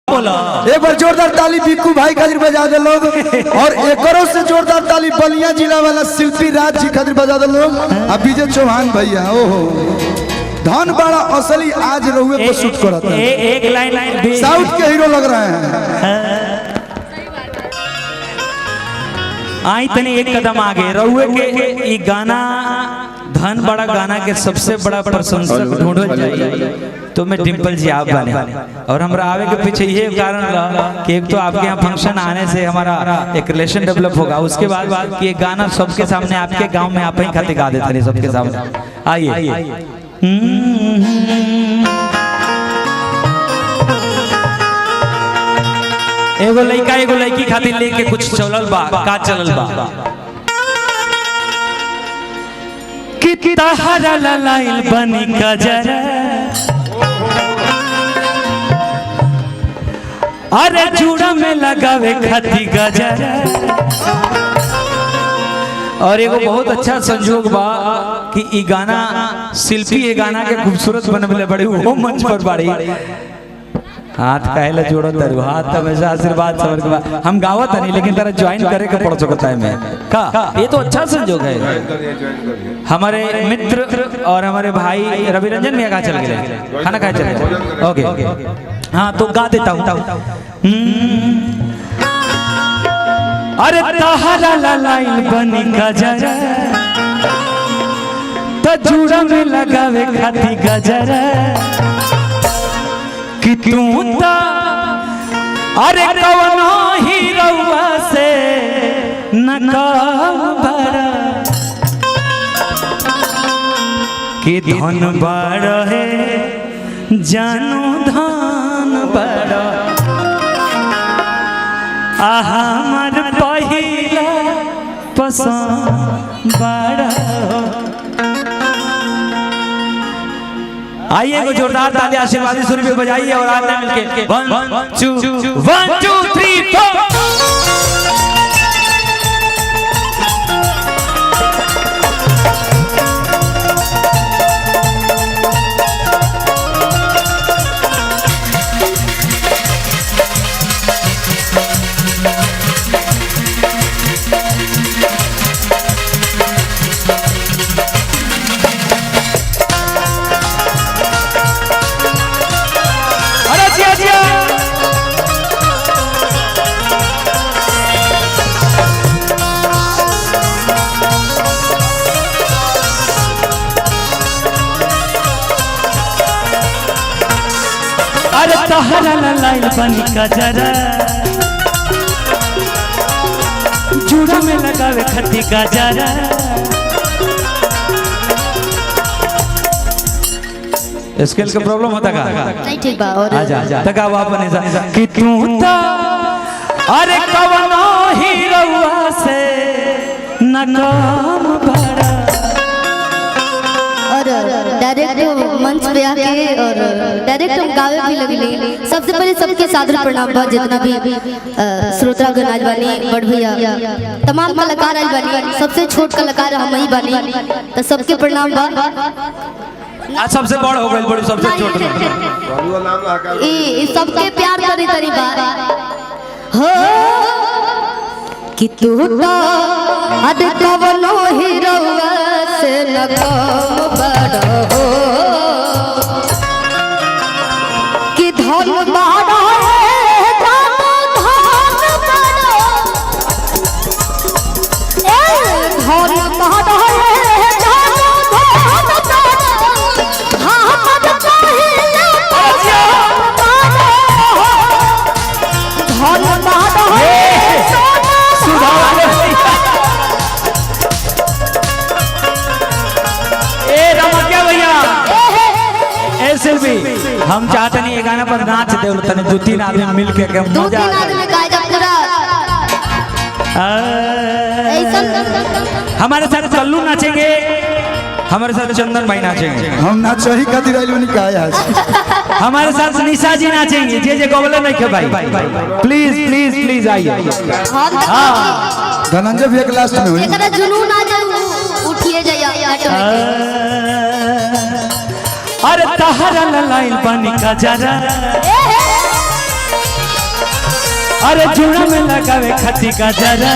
बोला एक बार जोरदार ताली बिक्कू भाई खातिर बजा दे लोग। और एकरों से जोरदार ताली बलिया जिला वाला शिल्पी राज जी खातिर बजा दे लोग। अब विजय चौहान भैया ओहो धन बड़ा असली आज रहुए को शूट करता है। एक लाइन साउथ के हीरो लग रहे हैं। आई तने एक कदम आगे रहुए के ये गाना धन बड़ा गाना के सबसे बड़ा प्रशंसक ढूंढल जाए तो मैं डिम्पल जी आप बने। और हमरा आवे के पीछे ये कारण रहा कि एक तो आपके यहाँ फंक्शन आने से हमारा एक रिलेशन डेवलप होगा, उसके बाद कि ये गाना सबके सामने आपके गांव में आप ही खातिर गा देते सबके सामने। आइए एगो लड़का एगो लड़की खातिर लेके कुछ चलल बा का चलल बा कि तहरा ललाइल बनी गजरा अरे चूड़ा में लगावे खाती गजरा। और एगो बहुत अच्छा संजोग बा कि ई गाना शिल्पी ये गाना के खूबसूरत बनवले बड़ी वो मंच पर बाड़ी हाथ कहले जोड़ो तरु हाथ हमेशा आशीर्वाद सबर के बाद हम गावत नहीं लेकिन तेरा ज्वाइन करे के पड़ सकता है मैं का ये तो अच्छा संजोग है। हमारे मित्र और हमारे भाई रवि रंजन में कहा चल गए खाना खाए चले ओके हाँ तो गा देता हूँ। अरे तहरा ललाइल बनी गजरा तो जूड़ा में लगावे खाती गजरा कि तू अरे कवनो हीरोवा से नकाम बड़ा कि धन बड़ा है जानो धन बड़ा हमार पहिला पसंद बड़ा। आइए को जोरदार ताली आशीर्वादी सुर पे बजाइए और आते मिलके 1 2 3 4। अरे तहरा ललाइल बनी गजरा जूड़ा में लगावे खट्टी गजरा। स्केल का प्रॉब्लम होता का नहीं ठीक बा और आजा तका वापने जा कि तू ता अरे कवनो हीरोवा से नकाम बड़ा। और डायरेक्ट मंच पे आके और डायरेक्ट हम गावे भी लगली। सबसे पहले सबके सादर प्रणाम बा जितना भी श्रोतागण आज बानी बड़ भैया तमाम कलाकार आज बानी सबसे छोट कलाकार हम ही बानी तो सबके प्रणाम बा। आज सबसे बड़ हो गई बड़ी सबसे छोट ई सबके प्यार करी तरी बा हो कि तू तो अद कवनो हीरोवा से नकाम बड़ा हो कि धन बड़ा है धन बड़ा ए धन बड़ा है धन बड़ा हम चाहिए धन बड़ा है हम चाहते नहीं ये गाना पर नाच दे तने 2-3 आदमी मिल के मजा आ जाए। हमारे साथ कल्लू नाचेंगे हमारे साथ चंदन भाई नाचेंगे हम नाच ही खातिर आइलो नहीं का आज। हमारे साथ निशा जी नाचेंगे जे गोबले नहीं के भाई प्लीज प्लीज प्लीज आइए। हां धनंजय भी एक लास्ट में हुई एकरा जुनून आ जाए उठिए जाइए। अरे तहरा ललाइल बनी गजरा अरे जुड़ा में लगावे खती का जरा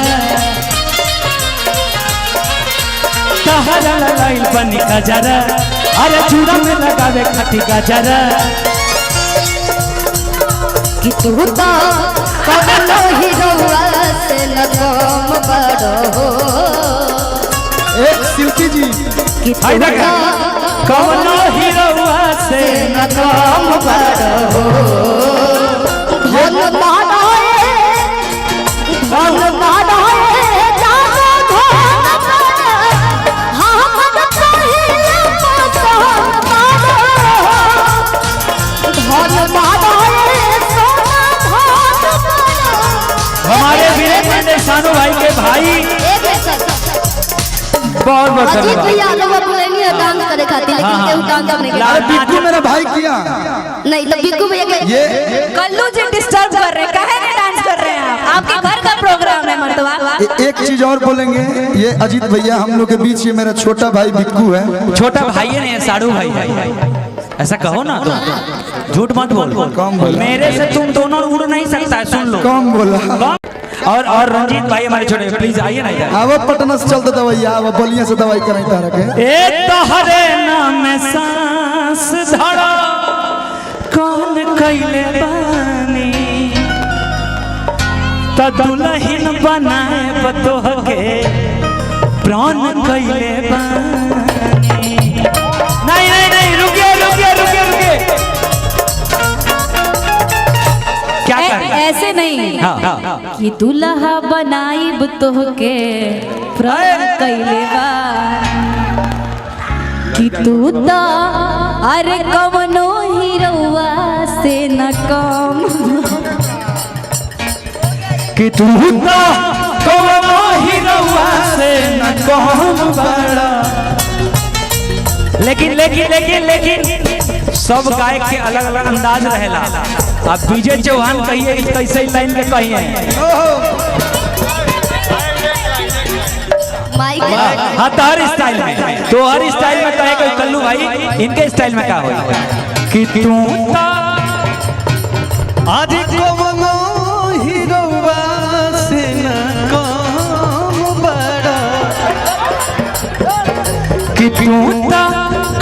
तहरा लाइल बनी का जरा अरे जुड़ा में लगावे खती का जरा कि तू तो कमलो हीरोवा से न कम बड़ो एक शिल्पी जी कि तू तो कमलो हीरोवा से न कम बड़ो धन मानोए जानो धन बड़ो हम पहिले पसंद बड़ो धन मानोए सोना धन बड़ो हमारे वीरेंद्र पांडे सानू भाई के भाई बहुत बहुत अजीत धन्यवाद। भैया लोग बोलेंगे डांस करे खातिर लेकिन केहू डांस नहीं अरे करता बिक्कू मेरा भाई किया नहीं तो बिक्कू भैया के ये कल्लू जी डिस्टर्ब कर रहे हैं, काहे नहीं डांस कर रहे हैं आप? आपके घर का प्रोग्राम है मर्दवा। एक चीज और बोलेंगे, ये अजीत भैया हम लोग के बीच ये मेरा छोटा भाई बिक्कू है। छोटा भाई है नहीं साड़ू भाई है ऐसा कहो ना तुम झूठ मत बोल कम बोला। मेरे से तुम दोनों उड़ नहीं सकता है सुन लो कम बोला। और रंजीत भाई हमारे छोटे प्लीज आइए ना इधर अब पटना से चलता दवाई अब बलिया से दवाई कराई तारा के ए तहरे नाम सांस धड़ा कौन कैले बानी त दुल्हन बनाए बतोह के प्राण कैले बानी नहीं नहीं नहीं रुकिए रुकिए रुकिए रुकिए क्या कर रहे हैं? ऐसे नहीं हाँ कि दुल्हा बनाई बुतोह के प्राण कैले बा कि तू तो अरे कवनो हीरोवा से न कम कि तू तो कौनो हीरोवा से न कम बड़ा लेकिन लेकिन लेकिन लेकिन सब गायक के अलग अलग अंदाज रहेला। अब विजय चौहान कहिए कैसे लाइन में कहिए माइक हाँ तो हर स्टाइल में तो हर स्टाइल में कहेगा कल्लू भाई इनके स्टाइल में क्या होगा कि तू तो आज कौनो हीरोवा से न कम बड़ा कि तू तो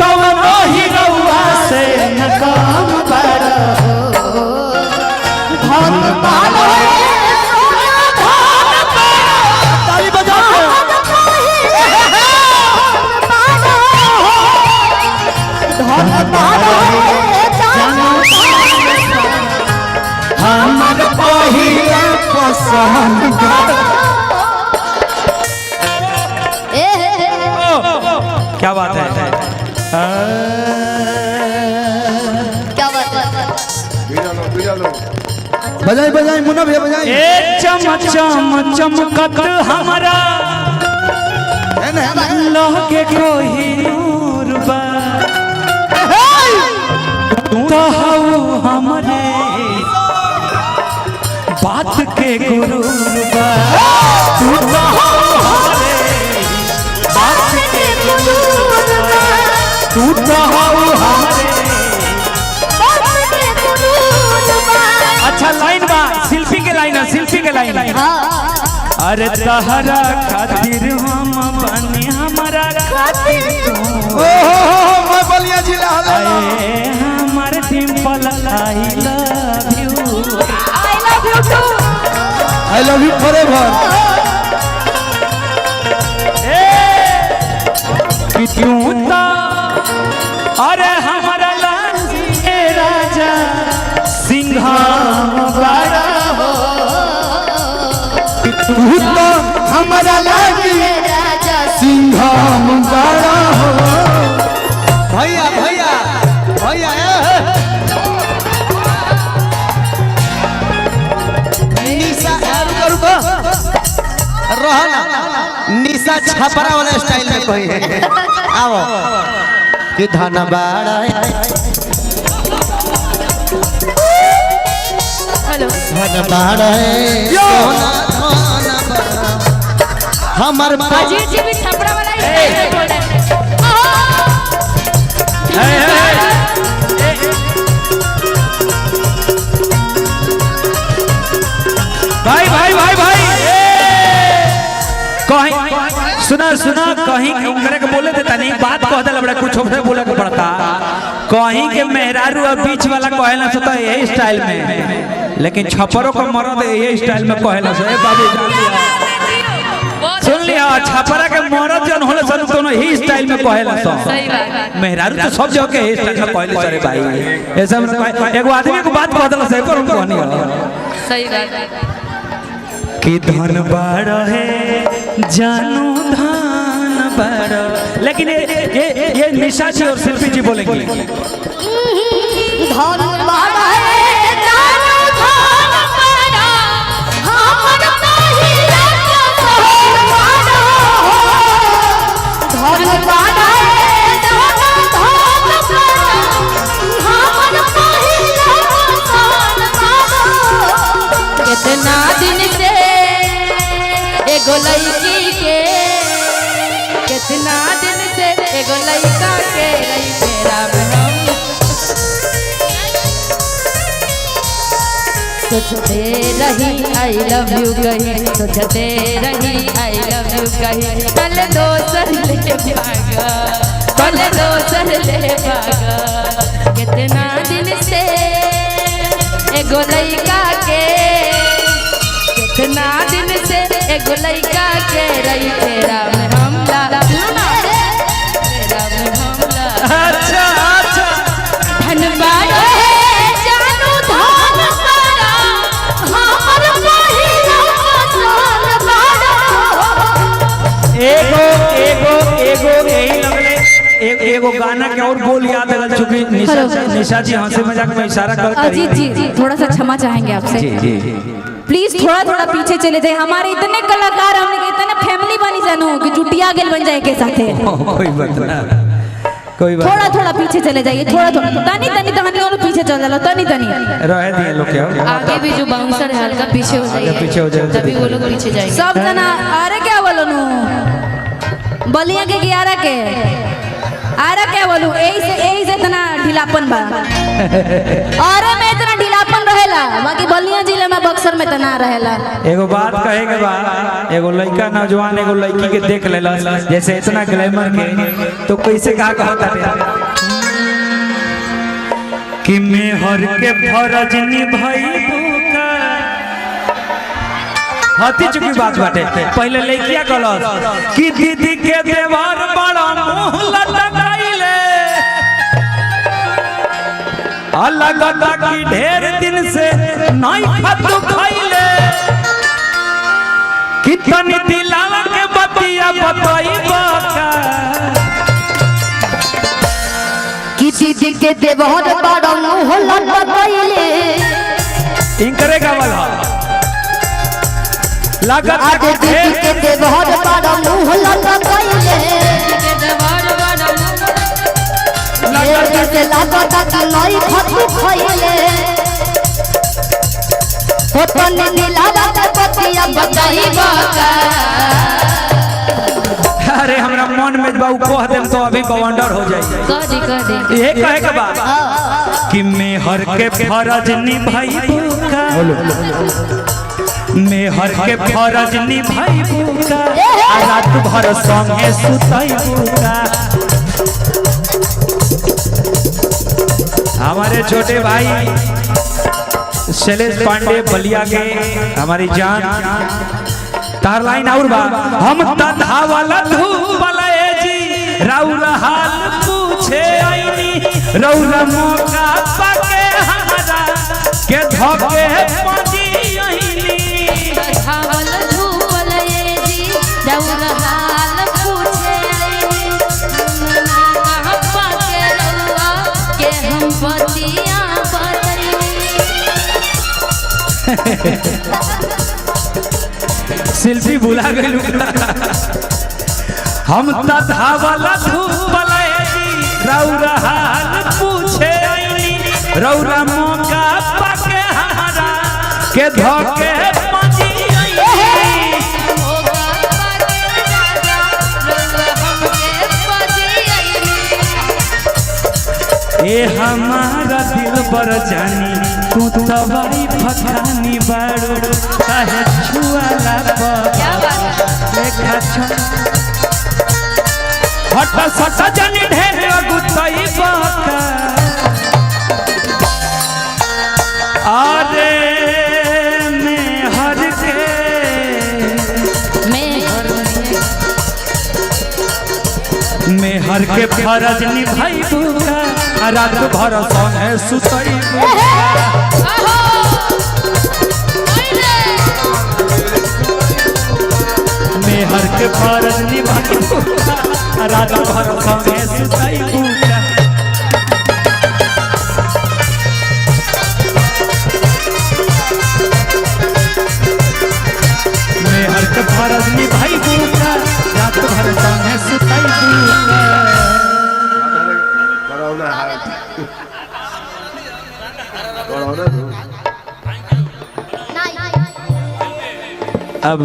कौनो हीरोवा से न कम बड़ा धन मानोए ताली बजा धन मानोए जानो हमर पहिला पसंद क्या बात है क्या बात है बजाई बजाई मुन्ना भैया बजाई ए चम चम चमकत हमारा है ना, है ना। लहके कोई नूर बा तो हऊ हमरे बात के गुरूर बा तू तो हऊ हमरे बात के गुरूर बा तू तो हऊ हमरे अच्छा लाइन बा शिल्पी के लाइन है शिल्पी के लाइन है अरे तहरा खातिर हम बने हमारा खातिर तू मैं बलिया जिला आए हमार Dimple I love you I love you forever कि तू तो अरे हमारा लांजी राजा सिंह बड़ा हो तू तो हमारा लागी सिंघम बड़ा हो भैया भैया भैया निशा रुको रहना निशा छपरा वाला स्टाइल में कोई है आओ कि धन बाड़ा हेलो धन बाड़ा सोना धन बाड़ा हमर अजीत जी भी छपरा वाला ही स्टाइल में बोल रहे हैं। सुना सुना कहीं करे के बोले देता नहीं बात कह देला बड़ा कुछ होखे बोले के पड़ता कहीं के मेहरारू और बीच वाला कहेला सो तो यही स्टाइल में लेकिन छपरों का मर्द यही स्टाइल में कहेला सो ए बाबू जान लिया सुन लिया छपरा के मर्द जन होले सन दोनों ही स्टाइल में कहेला सो सही बात मेहरारू तो सब जगह के स्टाइल में कहले सरे भाई ऐसा एगो आदमी को बात कह देला से पर उनको नहीं सही बात कि धन बाड़ है जानू धन बाड़ लेकिन ये निशा जी और शिल्पी जी बोलेंगे धन बाड़ा है जानू धन बाड़ा हमर पहिला धन बाड़ा धन बाड़ा है जानू धन बाड़ा हमर पहिला धन बाड़ा कितना दिन से एगो लड़की के कितना दिन से एगो लड़का के रही तेरा में हम सोचते रही आई लव यू कही सोचते रही आई लव यू कही कल दोसर ले भागा कल दोसर ले भागा कितना दिन से एगो लड़का के कितना दिन से एगो लड़का के रही तेरा में हमला तेरा में हमला अच्छा अच्छा धन बाड़ा है जानू धन बाड़ा हमर पहिला धन बाड़ा एगो एगो एगो यही लगले एगो गाना के और बोल याद है चूंकि निशा जी हंसी मजाक में इशारा कर अजीत जी थोड़ा सा क्षमा चाहेंगे आपसे जी जी प्लीज थोड़ा थोड़ा पीछे चले जाए हमारे इतने कलाकार हमने के इतने फैमिली बनी जानो कि जुटिया गेल बन जाए के साथे कोई बात ना कोई बात थोड़ा थोड़ा पीछे चले जाइए थोड़ा थोड़ा तनी तनी तनी और पीछे चल जाला तनी तनी रह दिए लोग क्या आगे भी जो बाउंसर है हल्का पीछे हो जाइए पीछे हो जाए तभी वो लोग पीछे जाएंगे सब जना अरे क्या बोलो नु बलिया के 11 के अरे क्या बोलूं यही से इतना ढीलापन बा अरे मैं इतना ढीलापन रहेला बाकी बलिया जिले में बक्सर में तना रहेला एगो बात कहे के बा एगो लड़का नौजवान एगो लड़की के देख लेला जैसे इतना ग्लैमर के तो कैसे कहा कहता है कि मैं हर के फर्ज निभाइबू का हती चुकी बात बाटे पहले लड़किया कहलस कि दीदी के देवर बड़ा मुंह लटकाइले अलग की ढेर दिन से नहीं खतु खाइले कितनी दिलावा के बतिया बताइबा का किसी दिन के देवहर बड़ा मुंह लटकाइले इनकरे का वाला लागत आज किसी के देवहर बड़ा मुंह लटकाइले ये से लागत कि नहीं खतु खाइले होतन दिलावा के बतिया बताइबा का अरे हमरा मन में बाऊ कह देम तो अभी बवंडर हो जाए कह दी ये कहे के बा कि मैं हर के फर्ज निभाइबू का मैं हर के फर्ज निभाइबू का रात भर संगे सुतइबू का हमारे छोटे भाई शैलेश पांडे बलिया के हमारी जान तार लाइन और बा हम तधा वाला धूबले जी रौरा हाल पूछे आईनी रौरा मौका पाके हमारा के धोके पजी आईनी धावल धूवल ये जी दौर हाल पूछे आईनी कहाँ पाके रउआ के हम बतिया बतईनी शिल्पी भुला गई हम तधा वाला धूबले जी रौरा हाल पूछे आईनी रौरा मौका पाके हमारा के धोके पजी आईनी होगा पाके राजा रउआ हमके बती आईनी ए हमारा दिल पर जानी तू तबाई फकानी बाड़ू काहे छुआला पर क्या बात है देखा छ हट सट जन ढेर गुतई बाका आरे में हर के में हर के फरज निभाई बुका रात भर संगे सुतई में हर के फरज निभाई बुका रात भर संगे सुतई बुका में हर के फरज निभाई बुका रात भर संगे सुतई बुका अब